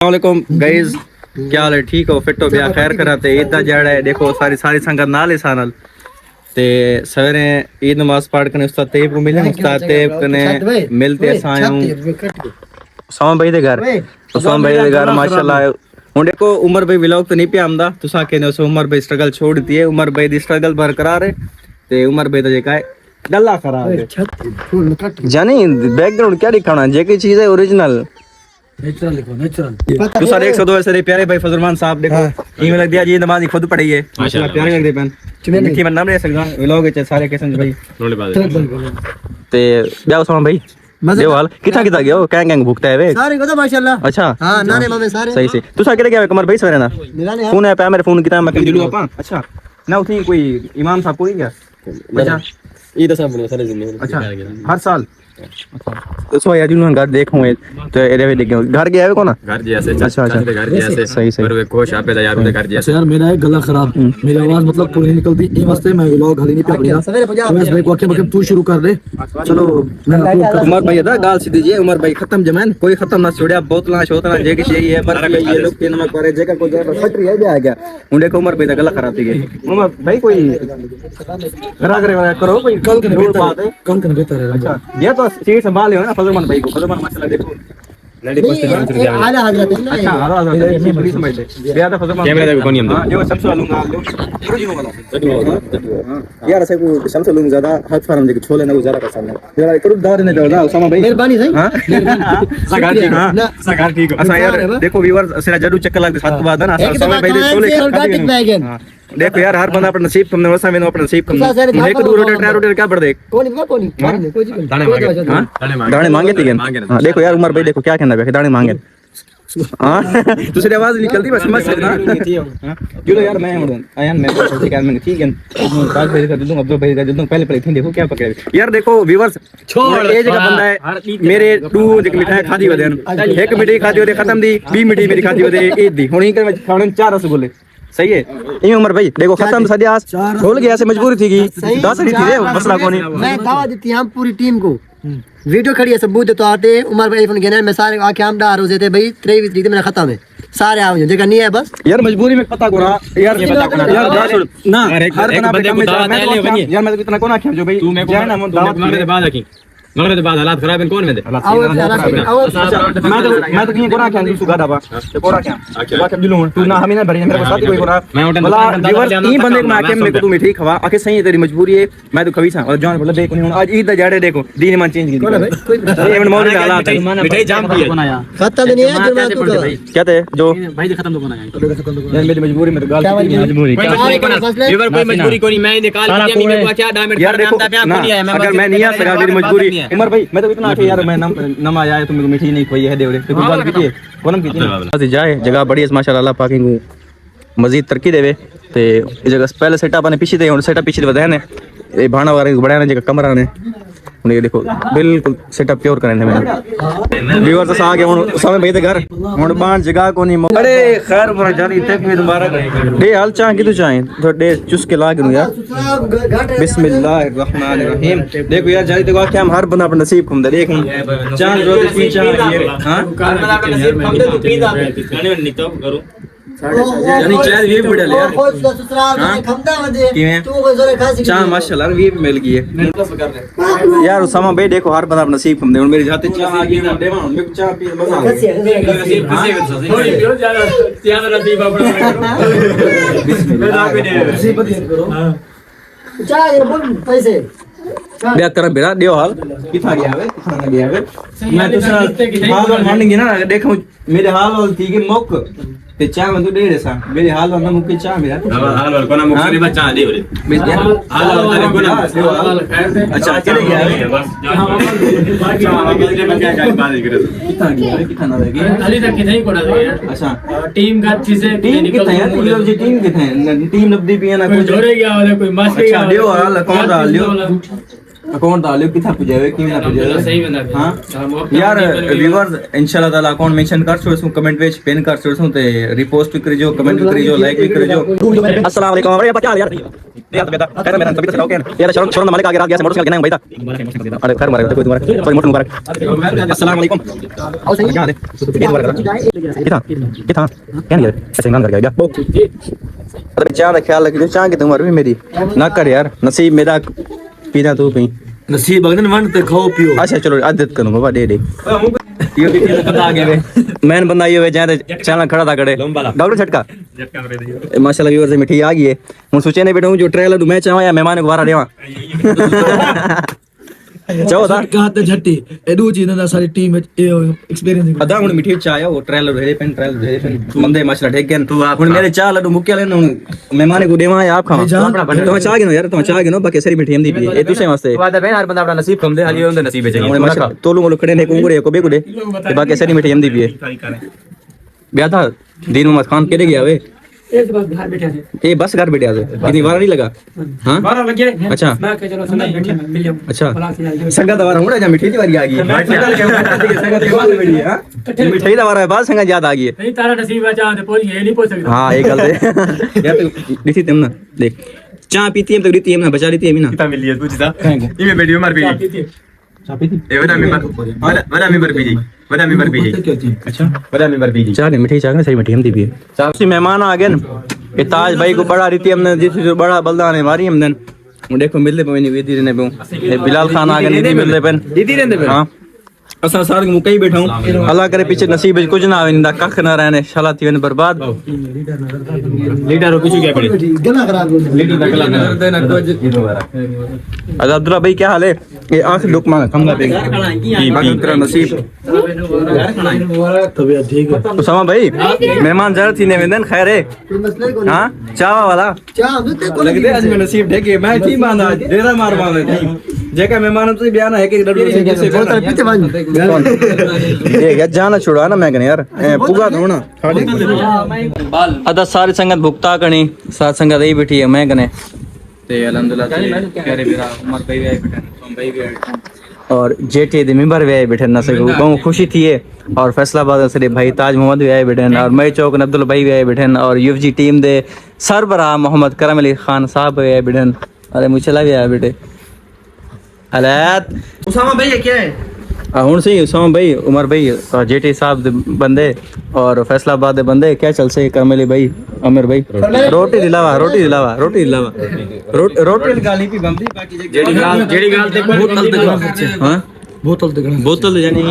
अस्सलामुअलैकुम गाइस, क्या हाल है? ठीक हो? फिट हो? बिया खैर कराते ईद दा जड़ा है। देखो सारी संगत नाल इस नाल ते सवेरे ईद नमाज पढ़ के उस्ताद तैयब को मिले। उस्ताद तैयब कने मिलते सायों उसामा भाई दे घर। उसामा भाई दे घर माशाल्लाह। हुन देखो उमर भाई व्लॉग तो नहीं पे आंदा, तुसा कहने सो उमर भाई स्ट्रगल छोड़ दी है। उमर भाई दी स्ट्रगल बरकरार है ते उमर भाई दा जेका है गल्ला खराब है। जानी बैकग्राउंड क्या दिखाना, जेकी चीज है ओरिजिनल नेचुरल लिखो, नेचुरल। तू सारे 102 ऐसे प्यारे भाई फजलमान साहब देखो ईमेल लग दिया जी, नमाज खुद पढ़ी है माशाल्लाह, प्यारे लग दे पेन मिठी मन नाम ले सकदा व्लॉग विच सारे किस्म भाई रोले बात ते ब्याह उस्मान भाई देवाल किथा किथा गयो कैंग कैंग भुगता है वे सारे को तो माशाल्लाह। अच्छा हां नाने मामे सारे सही से। तू सा केड़े गया कमर भाई सवेरे ना फोन है पे मेरे फोन किता मैं दिलू आपा। अच्छा ना उठी कोई इमाम साहब कोई क्या? अच्छा ईद साहब बने सारे जिम्मे। अच्छा हर साल तो सो यार जिन्होंने घर देखो तो एरे भी देखे घर गया है कोना घर जैसे। अच्छा अच्छा घर जैसे सही सही। पर वे कोश आपे यार उनके घर जैसे यार मेरा एक गला खराब, मेरी आवाज मतलब पूरी निकलती ई वास्ते मैं व्लॉग हली नहीं पे पड़ी ना। बस भाई को आके तू शुरू कर दे चलो मैं उमर भाई दा गाल सीधी जी। उमर भाई खत्म जमान कोई खत्म ना छोड़या बोतला शोतला जे की सही है पर ये लोग के नमक करे जेका को जे फटरी है आ गया। हुन देखो उमर भाई दा गला खराब थी गई। उमर भाई कोई करा करे करो कोई कल के बात है कल के बेहतर है। अच्छा ये तो सीट संभाले हो ना फजलमान भाई को। फजलमान माशाल्लाह देखो लड़ी पोस्ट में आला हजरत है ना। अच्छा आला हजरत ये बड़ी समझ ले बेया तो फजलमान कैमरा देखो कोनी हम जो सबसे लूंगा लो रोजी नो वाला यार ऐसे को सबसे लूंगा ज्यादा हाथ फार्म देखो छोले ना ज्यादा पसंद है यार करू दार ने दो उसामा भाई मेहरबानी सही। हां सगार ठीक। हां सगार ठीक। अच्छा यार देखो व्यूअर्स सेरा जरूर चक्कर लगते साथ बाद ना उसामा भाई दे छोले देखो यार हर बंदा अपना नसीब कम वसा में अपना नसीब कम एक दो रोटे ट्राई रोटे क्या बढ़ देख कोनी दाने मांगे थी। हां देखो यार उमर भाई देखो क्या कहना है दाने मांगे। हां दूसरी आवाज निकलती बस समझ सकना क्यों यार मैं आयन मैं सोच के मैं ठीक है काल भाई कर दूंगा अब्दुल भाई कर दूंगा पहले पहले देखो क्या पकड़े यार। देखो व्यूअर्स ये जगह बंदा है मेरे टू एक मिठाई खादी वदन एक मिठाई खादी वदे खत्म दी 20 मिठाई मेरी खादी वदे ईद दी हुन ही कर खाने 4 रसगुल्ले सही है। ये उमर भाई देखो खत्म सदी आज खोल गया से मजबूरी थी की 10 रही थी मसला कोनी। मैं दावा देती हम पूरी टीम को वीडियो खड़ी है सबूत तो आते उमर भाई फोन कहने मैं सारे आके हम डार हो जाते भाई 23 तरीक मेरा खत्म है सारे आओ जगह नहीं है बस यार मजबूरी में पता कोना यार यार ना हर बंदे को दावत है यार मैं इतना कोना क्या जो भाई तू मेरे को दावत मेरे बाद आकी मगर के बाद हालात खराब है कौन में दे मैं तो कहीं कोना क्या सुगा दाबा तो कोना क्या बाकी दिलो तू ना हमें ना भरी मेरे को साथ कोई कोना भला व्यूअर्स तीन बंदे में आके मेरे को तू मिठी खवा आके सही है तेरी मजबूरी है मैं तो खवीसा और जान बोला देख आज ईद दा जाड़े देखो दीन मान चेंज की ये इवन मौजूद हालात मिठाई जाम की है खत्म नहीं है जुर्मा तू क्या थे जो भाई जी खत्म तो कोना यार मेरी मजबूरी में तो गाल मजबूरी व्यूअर कोई मजबूरी कोनी मैं निकाल दिया मेरे को क्या डैमेज करना था क्या कोनी है अगर मैं नहीं आ सका मेरी मजबूरी उमर भाई मैं तो इतना आके यार मैं नम आया है तुम मीठी नहीं खोई है देवरे तो बात कीजिए कोनम कीजिए जाए जगह बढ़िया माशाल्लाह अल्लाह पाक को मजीद तरक्की देवे ते इस जगह पहले सेटअप ने पीछे थे सेटअप पीछे बताया ने ये भाना वाले बढ़ाने जगह कमरा ने ये देखो बिल्कुल सेटअप प्योर करने में व्यूअर्स आ गए हुन समय भाई दे घर हुन बाण जगह कोनी अरे खैर मोर जानी तक में दोबारा दे हाल चाह की तू चाहे तो दे चुस के लाग नु यार बिस्मिल्लाहिर रहमानिर रहीम। देखो यार जानी देखो क्या हम हर बंदा अपना नसीब खुम दे देख चांद जो पी चाह ये हां नसीब खुम दे तू पी दा गाने में नितो करू यानी चाय भी बढ़िया ले यार ससुराल में खमदा वदे तू को जोरे खासी चाय माशाल्लाह भी मिल गई है यार उसामा भाई देखो हर बंदा नसीब खुम दे मेरे जाते चाय आ गई ना देवा मैं चाय पी मजा आ गया थोड़ी पियो ज्यादा ज्यादा नसीब अपना बिस्मिल्लाह नसीब दे करो चाय बोल पैसे बेया कर बेरा दियो हाल किथा गया वे मैं तो हाल मानेंगे ना देखो मेरे हाल ठीक है मौक ते चाय में तो दे सा मेरे हाल वाला मुके चाय मेरा हाल वाला कोना मुके बा चाय दे रे बेच दिया हाल वाला कोना अच्छा चले गया बस कितने में क्या बात करे कितना ना लगे खाली तक नहीं कोना दे अच्छा टीम का चीजें टीम कितना है टीम जी टीम कितना है टीम नब्दी भी है ना कुछ जोरे गया वाला कोई मास के दियो हाल कौन डाल दियो अकाउंट डालो कितना पुजावे कि ना पुजावे सही बंदा हां यार व्यूअर्स इंशाल्लाह ताला अकाउंट मेंशन कर छोड़ो कमेंट पेज पिन कर छोड़ो ते रिपोस्ट भी करियो कमेंट भी करियो लाइक भी करियो अस्सलाम वालेकुम अरे क्या हाल यार यार बेटा खैर मेरा तबीयत खराब है यार शोरूम मालिक आगे रात गया मोटरसाइकिल गिना भाई था अरे खैर मुबारक कोई तुम्हारा कोई मोटर मुबारक अस्सलाम वालेकुम आओ सही क्या है कितना कितना क्या नहीं ऐसे इंसान कर गया अरे चाह का ख्याल रखियो चाह की उम्र भी मेरी ना कर यार नसीब मेरा पीना तू पी नसीब अगन वन ते खाओ पियो अच्छा चलो आदत करो बाबा दे ये भी पता आ गए मैन बंदा ये वे जाने चैनल खड़ा था कड़े डॉक्टर झटका माशाल्लाह व्यूअर्स मिठी आ गई है हुन सोचे ने बैठा हूं जो ट्रेलर मैं चाहवा या मेहमान को बारा देवा चाहो था कहा ते झट्टी एडू चीज ना सारी टीम एक्सपीरियंस अदा हुन मिठी चाह वो ट्रेलर भेजे पेन बंदे माशाल्लाह ठीक है हुन मेरे चाह लड्डू मुक्के लेन मेहमान को देवा या आप खाओ तो चाह गिनो यार तो चाह गिनो बाकी सारी मिठी हमदी पी ए तुसे वास्ते बात है हर बंदा अपना नसीब कम दे हाली उनदे नसीब चाहिए माशाल्लाह तोलू मोलू खड़े ने कुंगुरे को बेकुडे ते बाकी सारी मिठी हमदी पी ब्याह था दिन मोहम्मद खान केड़े गया वे एक बस घर बैठे थे ये बस घर बैठे थे इतनी बार नहीं लगा हां 12 बजे अच्छा मैं कह चलो संगत बैठे मिलियम अच्छा संगत वाला मुड़ा जा मिठी वाली आ गई है संगत के बाद बैठी है हां मिठाई दा वाला बाद संगत याद आ गई है नहीं तारा नसीब है चाह ते पहुंच गए नहीं पहुंच सकता हां एक गल दे यार तू दिखी तुम ना देख चाय पीती है तो रीती है ना बचा लेती है ना कितना मिली है तुझे सा ये वीडियो मार भी ए वना मेंबर पीजी अच्छा वना मेंबर पीजी चाय मिठाई चाय ना सही मिठाई हम दी भी चाय से मेहमान आ गए ना ये ताज भाई को बड़ा रीति हमने जिस बड़ा बलदान है मारी हमने देखो मिलते पे नहीं वेदी रहने पे ये बिलाल खान आ गए नहीं मिलते पे दीदी रहने पे हां असा सार के मुकई बैठा हूं अल्लाह करे पीछे नसीब कुछ ना आवे इंदा कख ना रहने शाला थी बर्बाद लीडर पीछे क्या पड़े गला खराब लीडर का गला देना कुछ अब्दुल्ला भाई क्या हाल है ये आंख दुख मांग कमला पे बाकी तेरा नसीब तबीयत ठीक है उसामा भाई मेहमान जरा थी ने वेंदन खैर है हां चावा वाला क्या लगदे आज में नसीब ढके मैं की माना डेरा मार मारे जेका मेहमान तो बयान है कि डडू से जैसे बोलता पीछे भाई ये क्या जाना छोड़ा ना मैं कने यार पुगा धोना अदा सारी संगत भुगता कनी साथ संगत यही बैठी है मैं कने ते अल्हम्दुलिल्लाह प्यारे मेरा उमर भाई आए बैठे सोम भाई भी आए और जेटी दे मेंबर भी आए बैठे ना से बहुत खुशी थी है और फैसलाबाद से भाई ताज मोहम्मद भी आए बैठे और मई चौक अब्दुल भाई भी आए बैठे और यूएफजी टीम दे सरबराह मोहम्मद करम अली खान साहब भी आए बैठे अरे मुचला भी आए बैठे हालात उसामा भाई क्या है हुन सही उसामा भाई उमर भाई जेटी साहब दे बंदे और फैसलाबाद दे बंदे क्या चल से करमली भाई अमीर भाई रोटी दिलावा रोटी गाली भी बंदी बाकी जेडी गाल ते बोतल ते हां बोतल यानी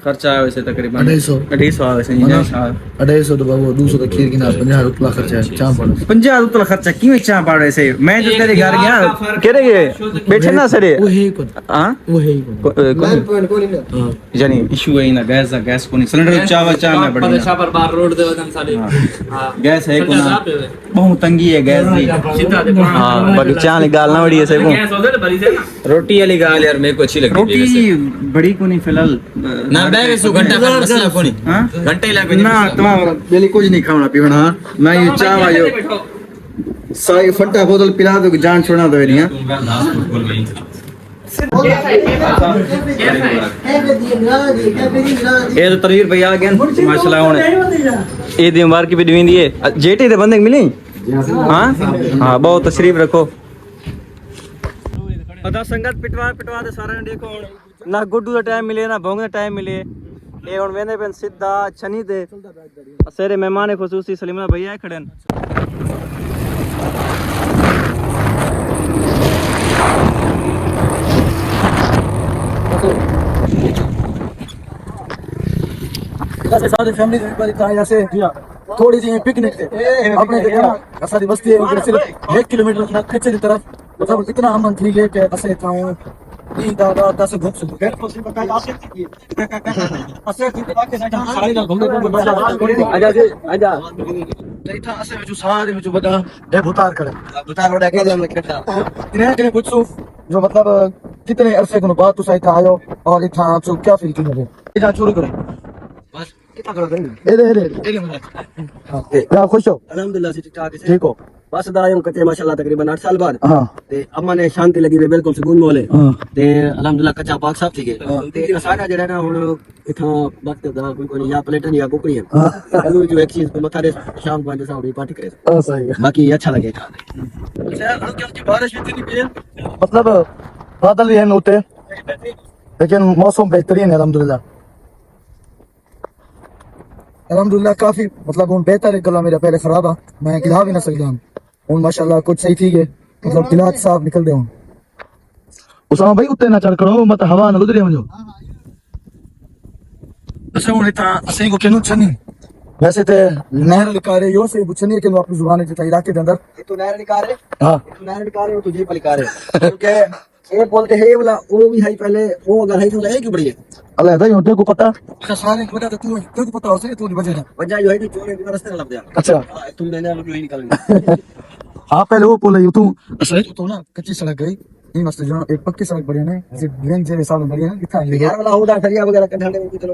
खर्चा आवे से तकरीबन 250 आवे से 250 तो बाबू 200 तो खीर की ना 50 रुपया खर्चा है चाह पड़ 50 रुपया खर्चा क्यों चाह पड़े से मैं जो तेरे घर गया केरे गए बैठे ना सरे वो है कौन हां वो है कोई नहीं यानी इशू है ना गैस को नहीं सिलेंडर चाह में पड़ी पर बार रोड दे वदन साले हां गैस है को ना बहुत तंगी है गैस की सीधा दे हां बाकी चाह निकाल ना बड़ी है से गैस हो दे भरी से ना रोटी वाली गाल यार मेरे को अच्छी लगती है रोटी बड़ी को नहीं फिलहाल ना बैग सो घंटा का मसला कोनी हां घंटे लगे ना तुम्हारा बेली कुछ नहीं खाना पीना मैं ये चाह वायो साई फटा बोतल पिला दो जान छोड़ा दो नहीं ये तो तनवीर भैया आ गए माशाल्लाह होने ये दी मुबारक भी दींदी है जेटी दे बंदे मिली हां हां बहुत तशरीफ रखो अदा संगत पिटवा दे सारे ने देखो ना गुड्डू दा टाइम मिले ना भोंग दा टाइम मिले ये हुन वेंदे पेन सीधा छनी ते सेरे मेहमान खुसूसी सलीमा भैया खड़न सारी फैमिली ऐसे थोड़ी सी पिकनिक थे अपने देखा सारी बस्ती है उधर सिर्फ 1 किलोमीटर पीछे की तरफ मतलब इतना अमन थी है कि ऐसे था हूं ई दादा दस घूम से बैठ को सिर्फ बता आसे थी आसे थी बाकी सारे ना घूमने आजा था ऐसे में जो सारे में जो बता है भूतार करे भूतार रोड के हम लिखता इन्हें पूछो जो मतलब कितने अरसे को बाद तो सही था आयो और इथा जो क्या फील की है इधर शुरू करें बस कितना कर देंगे ए हां क्या खुश हो अल्हम्दुलिल्लाह से ठीक ठाक ठीक हो बस दा आया कच्चे माशाल्लाह तकरीबन 8 साल बाद हाँ ते अम्मा ने शांति लगी वे बिल्कुल सुकून मोले हाँ ते अल्हम्दुलिल्लाह कच्चा पाक साफ थी गए ते सारा जेड़ा ना हुन इथां वक्त दा कोई या प्लेटन या कुकड़ियां जरूर जो एक चीज को मथा दे शाम को साउदी पार्टी करे हाँ, सही है। बाकी अच्छा लगे हल्की हल्की बारिश भी थी नहीं मतलब बादल भी है होते लेकिन मौसम बेहतरीन है अल्हम्दुलिल्लाह काफी मतलब उन बेहतर है गला मेरा पहले खराब है मैं गिला भी ना सकता हूँ उन माशाल्लाह कुछ सही थी है मतलब गिला साफ निकल दे हूँ उसामा भाई उत्ते ना चढ़ करो मत हवा ना गुजरे मुझे अच्छा उन इतना असली को क्यों चनी वैसे ते नहर लिखा रहे यो से बुचनी के अपनी जुबान है इलाके के अंदर तो नहर निकाल रहे हाँ नहर निकाल रहे हो तुझे पर निकाल रहे क्योंकि ये बोलते हैं वाला वो भी है पहले वो अगर है तो है क्यों बड़ी है अल्लाह भाई होते को पता सारे को पता तो तू को पता हो सके तू नहीं बचेगा वजह ये है कि चोर के रास्ते लग गया अच्छा तुम मैंने लोग यही निकल हाँ पहले वो बोले तू अच्छा तो ना कच्ची सड़क गई ये मस्त जो एक पक्की सड़क बड़ी है ना बैंक जे हिसाब बड़ी है कितना यार वाला होदा खरिया वगैरह कढ़ाने में चलो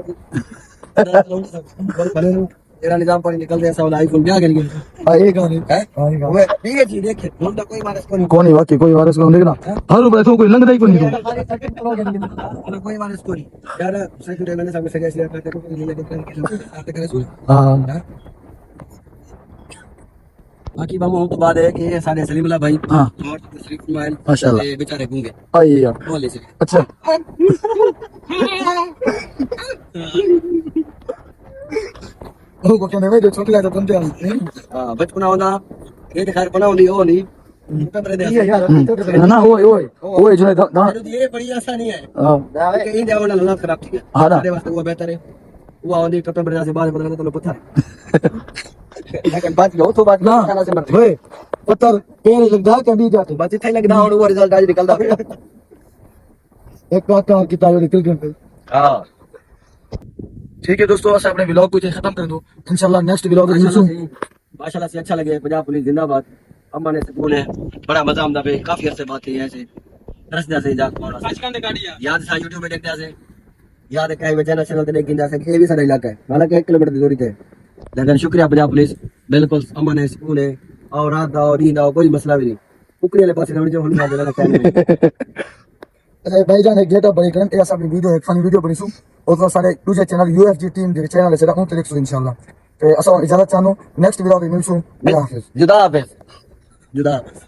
तेरा निजाम पानी निकल गया सब आईफोन क्या करेंगे हाँ एक गाने है वो ठीक है जी देख हम तो कोई मानस को नहीं कौन है वाकई कोई वारस को देखना हर ऊपर तो कोई लंग नहीं कोई नहीं कोई मानस को नहीं यार सेक्रेटरी मैंने सब सजा इसलिए करते को नहीं लगे करे सुन हाँ बाकी बामो तो बात है कि सारे सलीमुल्लाह भाई हाँ और तशरीफ माइल माशाल्लाह ये बेचारे गूंगे आई यार बोले से अच्छा ओ को कहने में जो छोटे तो बनते हैं हां बचपना होना ये तो खैर बना होनी हो नहीं ये यार ना ओए ओए ओए जो ये बड़ी आसानी है हां कि इन जावड़ा ना खराब थी हाँ ना। मेरे वास्ते वो बेहतर है वो आंधी कपड़े बड़ा से बाहर बदलना तो पता है लेकिन बात यो तो बात ना खाना से मत ओए पत्थर पेड़ लगदा के भी जाते बात इथे लगदा और वो रिजल्ट आज निकलदा एक बात का किताब निकल गई हां ठीक है दोस्तों ऐसे अपने व्लॉग को खत्म कर दो इंशाल्लाह नेक्स्ट व्लॉग में माशाल्लाह से अच्छा लगे पंजाब पुलिस जिंदाबाद अम्मा ने सुकून है बड़ा मजा आंदा पे काफी अरसे बात थी ऐसे रस्ते से जात मारा याद सा YouTube पे देखते से याद है कहीं चैनल चैनल ते देखिंदा से ये भी सारा इलाका है हालांकि 1 किलोमीटर की दूरी पे लेकिन शुक्रिया पंजाब पुलिस बिल्कुल अम्मा ने सुकून है और रात दा और नींद दा कोई मसला भी नहीं कुकरी वाले पास जो हम देना कहने अरे भाईजान एक गेट अप बड़ी करंट ऐसा अपनी वीडियो एक फनी वीडियो बनीसू और तो सारे दूसरे चैनल UFG टीम के चैनल से रखूं तो देखो इंशाल्लाह तो असा इजाजत चाहूं नेक्स्ट वीडियो में मिलसूं जुदा हाफिज जुदा हाफिज जुदा हाफिज